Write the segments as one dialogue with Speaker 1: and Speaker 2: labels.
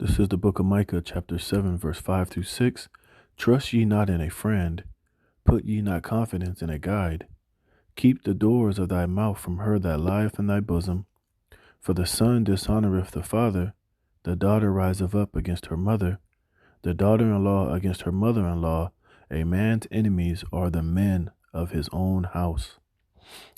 Speaker 1: This is the book of Micah, chapter 7, verse 5 through 6. Trust ye not in a friend, put ye not confidence in a guide. Keep the doors of thy mouth from her that lieth in thy bosom. For the son dishonoureth the father, the daughter riseth up against her mother, the daughter-in-law against her mother-in-law. A man's enemies are the men of his own house.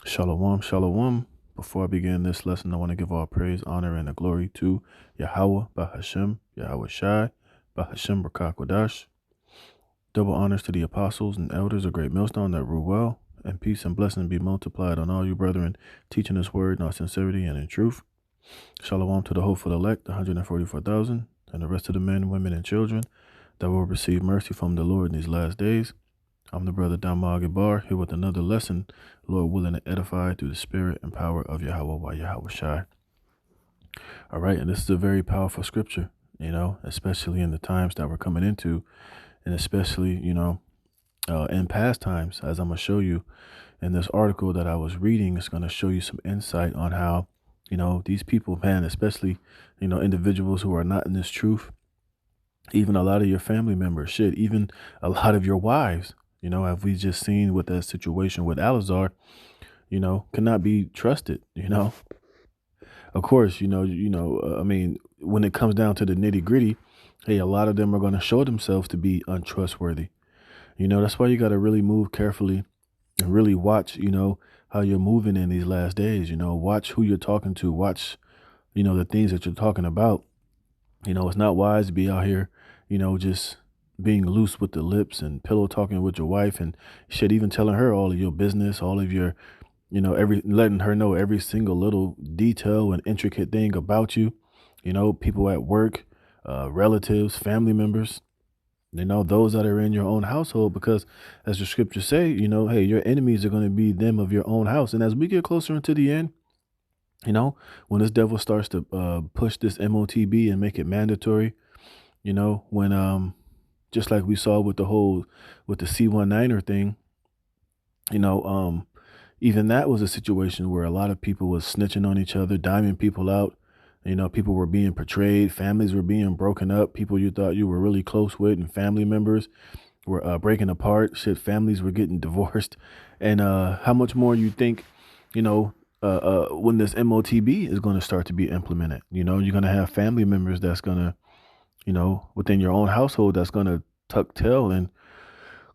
Speaker 1: Shalom, shalom. Before I begin this lesson, I want to give all praise, honor, and the glory to Yahweh, Bahashem, Yahweh Shai, Bahashem, Rakak Wadash. Double honors to the apostles and elders of Great Millstone that rule well, and peace and blessing be multiplied on all you brethren, teaching this word in all sincerity and in truth. Shalom to the hopeful elect, the 144,000, and the rest of the men, women, and children that will receive mercy from the Lord in these last days. I'm the brother Damar Gabar, here with another lesson, Lord willing to edify through the spirit and power of Yahweh by Yahweh Shai. All right, and this is a very powerful scripture, especially in the times that we're coming into, and especially, in past times, as I'm going to show you in this article that I was reading. It's going to show you some insight on how, these people, man, especially, individuals who are not in this truth, even a lot of your family members, even a lot of your wives, have we just seen with that situation with Alazar, cannot be trusted, Of course, when it comes down to the nitty gritty, hey, a lot of them are going to show themselves to be untrustworthy. That's why you got to really move carefully and really watch, how you're moving in these last days. Watch who you're talking to, watch, the things that you're talking about. It's not wise to be out here, just being loose with the lips and pillow talking with your wife and shit, even telling her all of your business, all of your, letting her know every single little detail and intricate thing about you, people at work, relatives, family members, those that are in your own household, because as the scriptures say, hey, your enemies are going to be them of your own house. And as we get closer into the end, when this devil starts to push this MOTB and make it mandatory, when just like we saw with the C19er thing, even that was a situation where a lot of people was snitching on each other, diming people out. People were being portrayed, families were being broken up, people you thought you were really close with and family members were breaking apart. Families were getting divorced. And how much more you think, when this MOTB is going to start to be implemented? You're going to have family members that's going to, within your own household, that's going to tuck tail and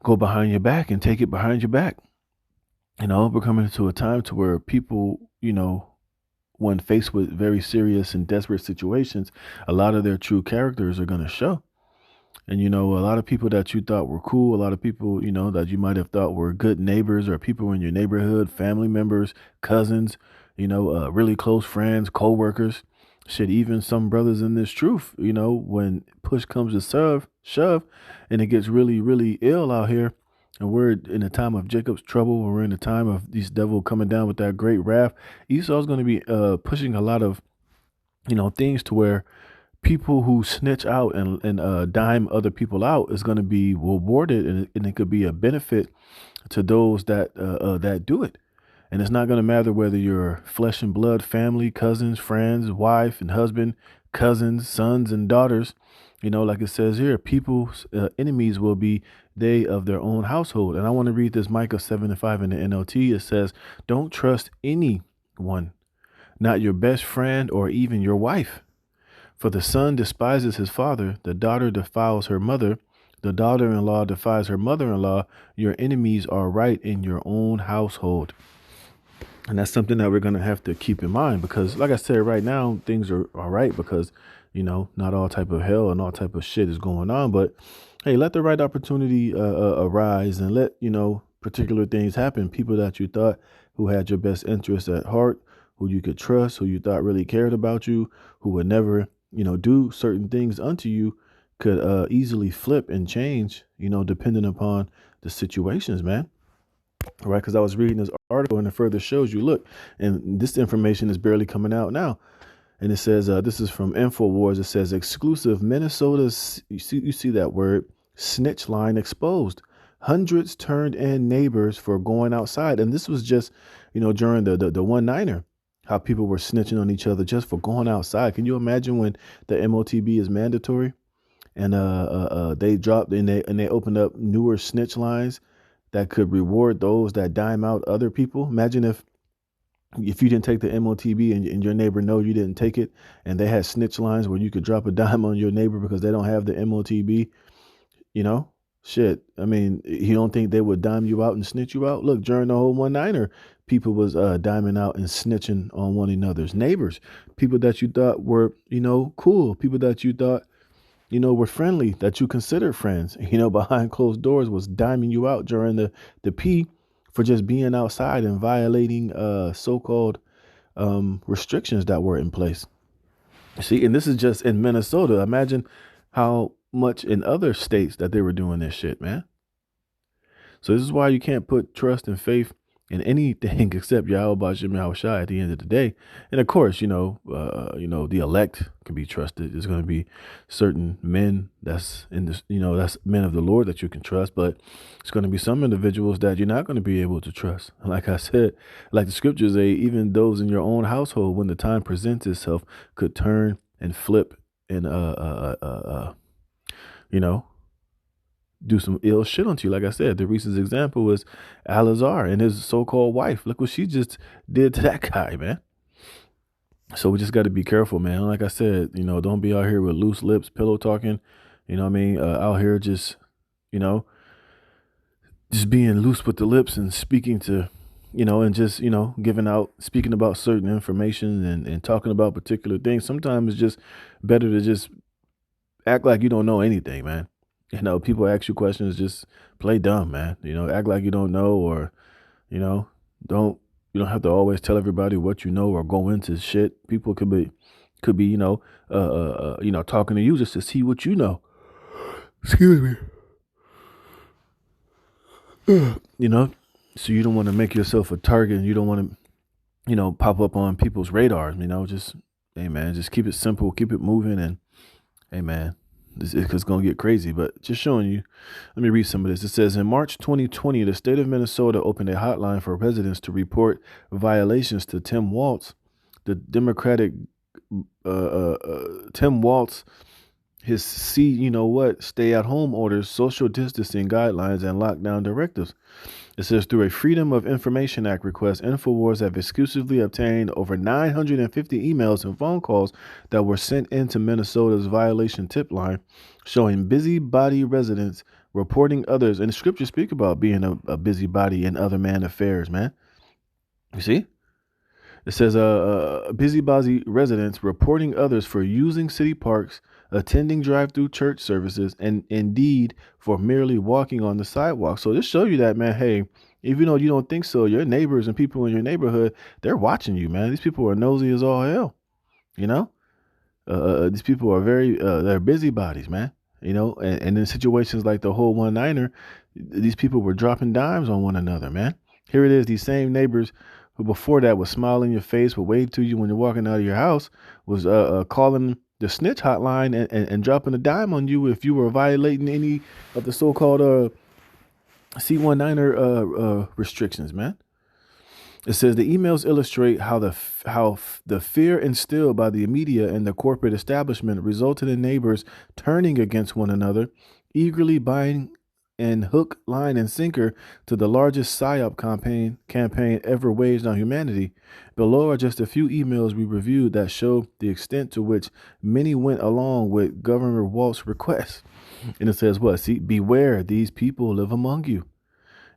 Speaker 1: go behind your back and take it behind your back. We're coming into a time to where people, when faced with very serious and desperate situations, a lot of their true characters are going to show. And, a lot of people that you thought were cool, a lot of people, that you might have thought were good neighbors or people in your neighborhood, family members, cousins, really close friends, co-workers, even some brothers in this truth, when push comes to shove, and it gets really, really ill out here. And we're in the time of Jacob's trouble. We're in the time of these devil coming down with that great wrath. Esau's going to be pushing a lot of, things to where people who snitch out and dime other people out is going to be rewarded, and it could be a benefit to those that do it. And it's not going to matter whether you're flesh and blood, family, cousins, friends, wife and husband, cousins, sons and daughters. Like it says here, people's enemies will be they of their own household. And I want to read this Micah 7:5 in the NLT. It says, don't trust anyone, not your best friend or even your wife. For the son despises his father, the daughter defiles her mother, the daughter-in-law defies her mother-in-law. Your enemies are right in your own household. And that's something that we're going to have to keep in mind, because like I said, right now, things are all right because, not all type of hell and all type of shit is going on. But hey, let the right opportunity arise and let, particular things happen. People that you thought who had your best interests at heart, who you could trust, who you thought really cared about you, who would never, do certain things unto you, could easily flip and change, depending upon the situations, man. Right, because I was reading this article and it further shows you, look, and this information is barely coming out now. And it says, this is from InfoWars. It says exclusive Minnesota's, you see that word, snitch line exposed. Hundreds turned in neighbors for going outside. And this was just, during the one-niner. how people were snitching on each other just for going outside. Can you imagine when the MOTB is mandatory and they dropped and they opened up newer snitch lines that could reward those that dime out other people? Imagine if you didn't take the MOTB and your neighbor know you didn't take it, and they had snitch lines where you could drop a dime on your neighbor because they don't have the MOTB, you know? Shit. I mean, you don't think they would dime you out and snitch you out? Look, during the whole one niner, people was diming out and snitching on one another's neighbors, people that you thought were, cool, people that you thought, were friendly, that you considered friends, behind closed doors was diming you out during the P for just being outside and violating so-called restrictions that were in place. See, and this is just in Minnesota. Imagine how much in other states that they were doing this shit, man. So this is why you can't put trust and faith in anything except Yahweh Bashim Yahushai at the end of the day. And of course, the elect can be trusted. There's going to be certain men that's in this, that's men of the Lord that you can trust, but it's going to be some individuals that you're not going to be able to trust. Like I said, like the scriptures say, even those in your own household, when the time presents itself, could turn and flip and do some ill shit onto you. Like I said, the recent example was Alazar and his so-called wife. Look what she just did to that guy, man. So we just got to be careful, man. Like I said, don't be out here with loose lips, pillow talking, out here just being loose with the lips and speaking to, and just, speaking about certain information and talking about particular things. Sometimes it's just better to just act like you don't know anything, man. People ask you questions, just play dumb, man. Act like you don't know, or, don't you don't have to always tell everybody what you know or go into shit. People could be, talking to you just to see what you know. Excuse me. So you don't want to make yourself a target. And you don't want to, pop up on people's radars. Just, hey man, just keep it simple, keep it moving, and hey man. It's going to get crazy, but just showing you. Let me read some of this. It says, in March 2020, the state of Minnesota opened a hotline for residents to report violations to Tim Walz, the Democratic Tim Walz, his stay-at-home orders, social distancing guidelines, and lockdown directives. It says, through a Freedom of Information Act request, InfoWars have exclusively obtained over 950 emails and phone calls that were sent into Minnesota's violation tip line, showing busybody residents reporting others. And the scriptures speak about being a busybody in other man affairs, man. You see? It says, busybody residents reporting others for using city parks, attending drive-through church services, and indeed for merely walking on the sidewalk. So this show you that, man, hey, even though you don't think so, your neighbors and people in your neighborhood, they're watching you, man. These people are nosy as all hell, These people are they're busybodies, man, and in situations like the whole one niner, these people were dropping dimes on one another, man. Here it is, these same neighbors who before that was smiling in your face, would wave to you when you're walking out of your house, was calling the snitch hotline and dropping a dime on you if you were violating any of the so-called C19 restrictions, man. It says the emails illustrate how the fear instilled by the media and the corporate establishment resulted in neighbors turning against one another, eagerly buying and hook, line, and sinker to the largest PSYOP campaign ever waged on humanity. Below are just a few emails we reviewed that show the extent to which many went along with Governor Walz's request. And it says, beware, these people live among you.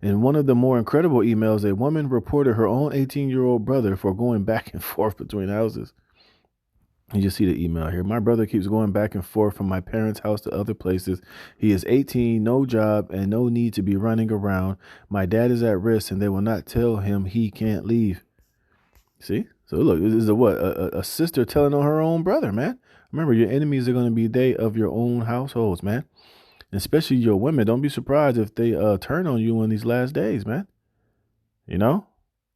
Speaker 1: In one of the more incredible emails, a woman reported her own 18-year-old brother for going back and forth between houses. You just see the email here. My brother keeps going back and forth from my parents' house to other places. He is 18, no job, and no need to be running around. My dad is at risk, and they will not tell him he can't leave. See? So look, this is a sister telling on her own brother, man. Remember, your enemies are going to be they of your own households, man. And especially your women. Don't be surprised if they turn on you in these last days, man.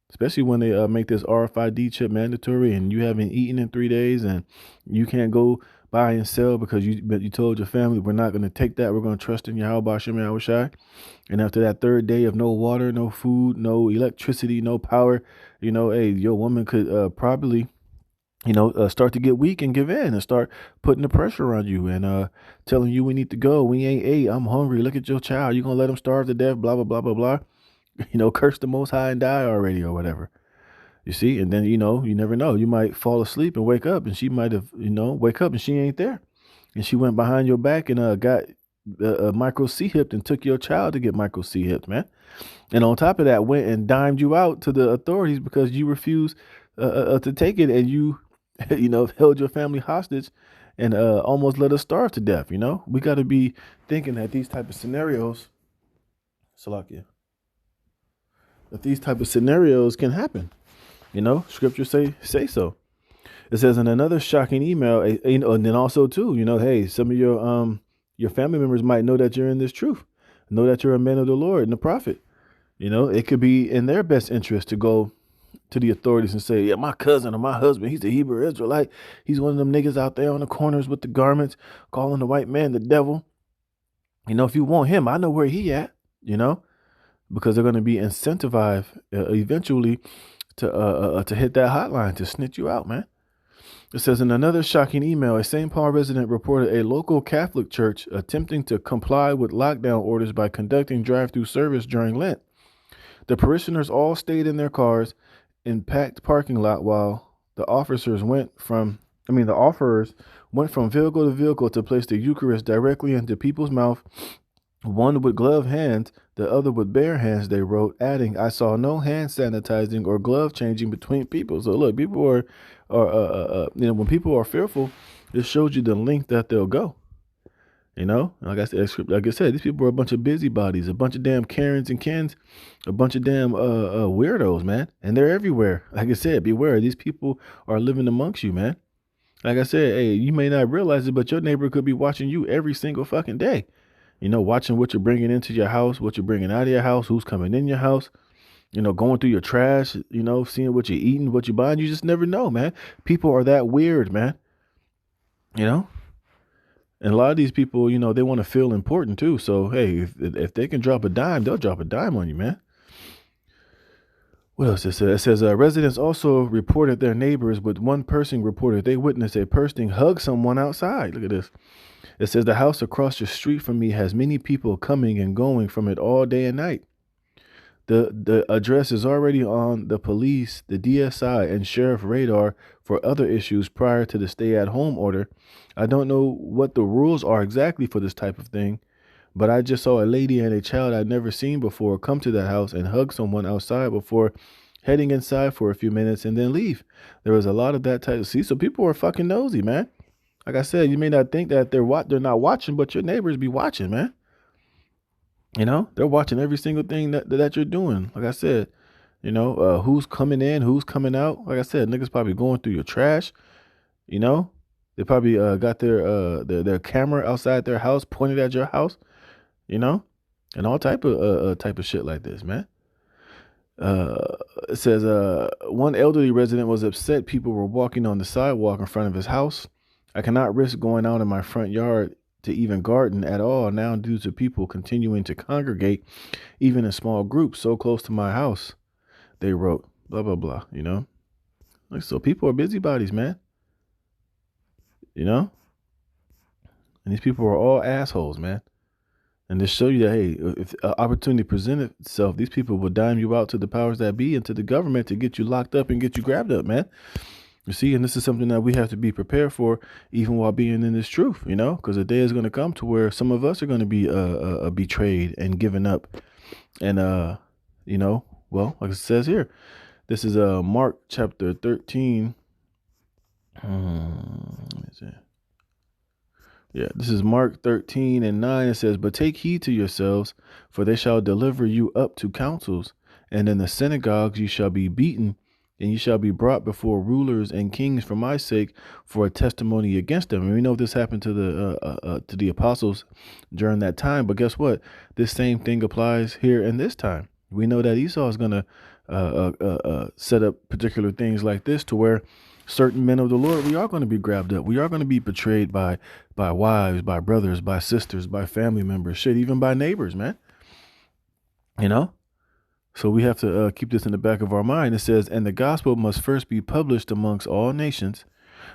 Speaker 1: Especially when they make this RFID chip mandatory and you haven't eaten in 3 days and you can't go buy and sell because you told your family, we're not going to take that. We're going to trust in Yahweh Hashem Yahushai. And after that third day of no water, no food, no electricity, no power, hey, your woman could probably, start to get weak and give in and start putting the pressure on you and telling you we need to go. We ain't ate. I'm hungry. Look at your child. You going to let him starve to death, blah, blah, blah, blah, blah. Curse the Most High and die already or whatever. You see? And then, you never know. You might fall asleep and wake up and she might have, wake up and she ain't there. And she went behind your back and got micro C-hipped and took your child to get micro C-hipped, man. And on top of that, went and dimed you out to the authorities because you refused to take it, and you, held your family hostage and almost let us starve to death. We got to be thinking that these type of scenarios, Salakia, that these type of scenarios can happen. Scripture say so. It says in another shocking email, and then also too, hey, some of your family members might know that you're in this truth, know that you're a man of the Lord and a prophet. It could be in their best interest to go to the authorities and say, yeah, my cousin or my husband, he's a Hebrew Israelite. He's one of them niggas out there on the corners with the garments, calling the white man the devil. If you want him, I know where he at, because they're going to be incentivized eventually to hit that hotline to snitch you out, man. It says in another shocking email, a St. Paul resident reported a local Catholic church attempting to comply with lockdown orders by conducting drive-through service during Lent. The parishioners all stayed in their cars in packed parking lot while the offerers went from vehicle to vehicle to place the Eucharist directly into people's mouth, one with gloved hands, the other with bare hands, they wrote, adding, I saw no hand sanitizing or glove changing between people. So look, people are when people are fearful, it shows you the length that they'll go. Like I said, these people are a bunch of busybodies, a bunch of damn Karens and Kens, a bunch of damn weirdos, man. And they're everywhere. Like I said, beware. These people are living amongst you, man. Like I said, hey, you may not realize it, but your neighbor could be watching you every single fucking day. Watching what you're bringing into your house, what you're bringing out of your house, who's coming in your house, going through your trash, seeing what you're eating, what you're buying. You just never know, man. People are that weird, man. And a lot of these people, they want to feel important too. So, hey, if they can drop a dime, they'll drop a dime on you, man. What else it says? It says residents also reported their neighbors, with one person reported they witnessed a person hug someone outside. Look at this. It says the house across the street from me has many people coming and going from it all day and night. The address is already on the police, the DSI, and sheriff radar for other issues prior to the stay-at-home order. I don't know what the rules are exactly for this type of thing, but I just saw a lady and a child I'd never seen before come to that house and hug someone outside before heading inside for a few minutes and then leave. There was a lot of that type of... See, so people are fucking nosy, man. Like I said, you may not think that they're not watching, but your neighbors be watching, man. They're watching every single thing that you're doing. Like I said, who's coming in, who's coming out. Like I said, niggas probably going through your trash. They probably got their camera outside their house pointed at your house. And all type of shit like this, man. It says one elderly resident was upset people were walking on the sidewalk in front of his house. I cannot risk going out in my front yard to even garden at all now due to people continuing to congregate, even in small groups so close to my house. They wrote, blah, blah, blah, Like, so people are busybodies, man. And these people are all assholes, man. And to show you that, hey, if an opportunity presents itself, these people will dime you out to the powers that be and to the government to get you locked up and get you grabbed up, man. You see, and this is something that we have to be prepared for, even while being in this truth, because the day is going to come to where some of us are going to be betrayed and given up. And, well, like it says here, this is Mark chapter 13. Yeah, this is Mark 13:9. It says, but take heed to yourselves, for they shall deliver you up to councils, and in the synagogues you shall be beaten, and you shall be brought before rulers and kings for my sake, for a testimony against them. And we know this happened to the apostles during that time. But guess what? This same thing applies here in this time. We know that Esau is going to set up particular things like this to where certain men of the Lord, we are going to be grabbed up. We are going to be betrayed by wives, by brothers, by sisters, by family members, shit, even by neighbors, man. You know? So we have to keep this in the back of our mind. It says, and the gospel must first be published amongst all nations,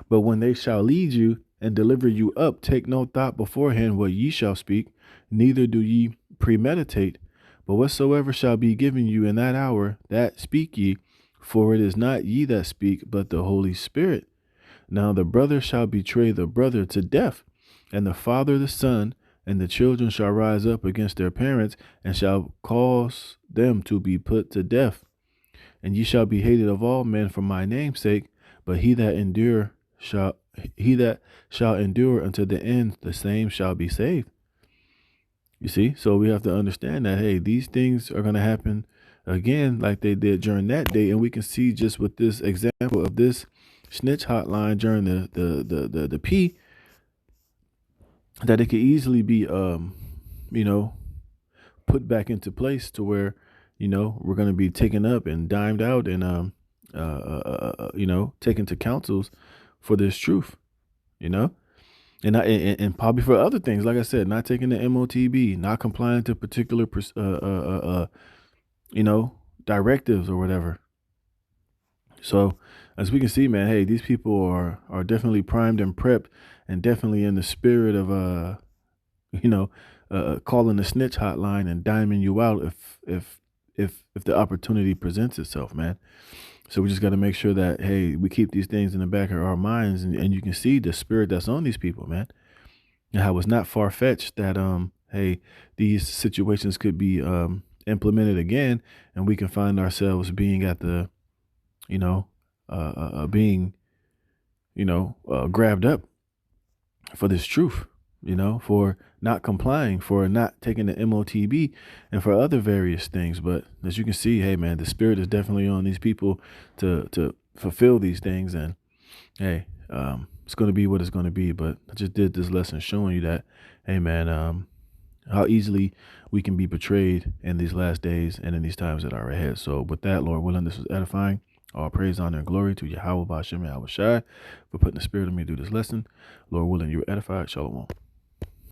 Speaker 1: but when they shall lead you and deliver you up, take no thought beforehand what ye shall speak, neither do ye premeditate, but whatsoever shall be given you in that hour, that speak ye, for it is not ye that speak, but the Holy Spirit. Now the brother shall betray the brother to death, and the father the son, and the children shall rise up against their parents, and shall cause them to be put to death. And ye shall be hated of all men for my name's sake, but he that shall endure unto the end, the same shall be saved. You see, so we have to understand that, hey, these things are going to happen again like they did during that day. And we can see just with this example of this snitch hotline during the P, that it could easily be, you know, put back into place to where, you know, we're going to be taken up and dimed out and, you know, taken to councils for this truth, you know, and probably for other things. Like I said, not taking the MOTB, not complying to particular, you know, directives or whatever. So as we can see, man, hey, these people are definitely primed and prepped, and definitely in the spirit of you know, calling the snitch hotline and diming you out if the opportunity presents itself, man. So we just got to make sure that, hey, we keep these things in the back of our minds, and you can see the spirit that's on these people, man, and how it's not far fetched that hey, these situations could be implemented again, and we can find ourselves being at the, you know, being, you know, grabbed up for this truth, you know, for not complying, for not taking the MOTB, and for other various things. But as you can see, hey, man, the spirit is definitely on these people to fulfill these things. And hey, it's going to be what it's going to be. But I just did this lesson showing you that, hey, man, how easily we can be betrayed in these last days and in these times that are ahead. So with that, Lord willing, this was edifying. All praise, honor, and glory to Yahweh Ba'ashem Yahweh Shai for putting the spirit in me to do this lesson. Lord willing, you were edified. Shalom.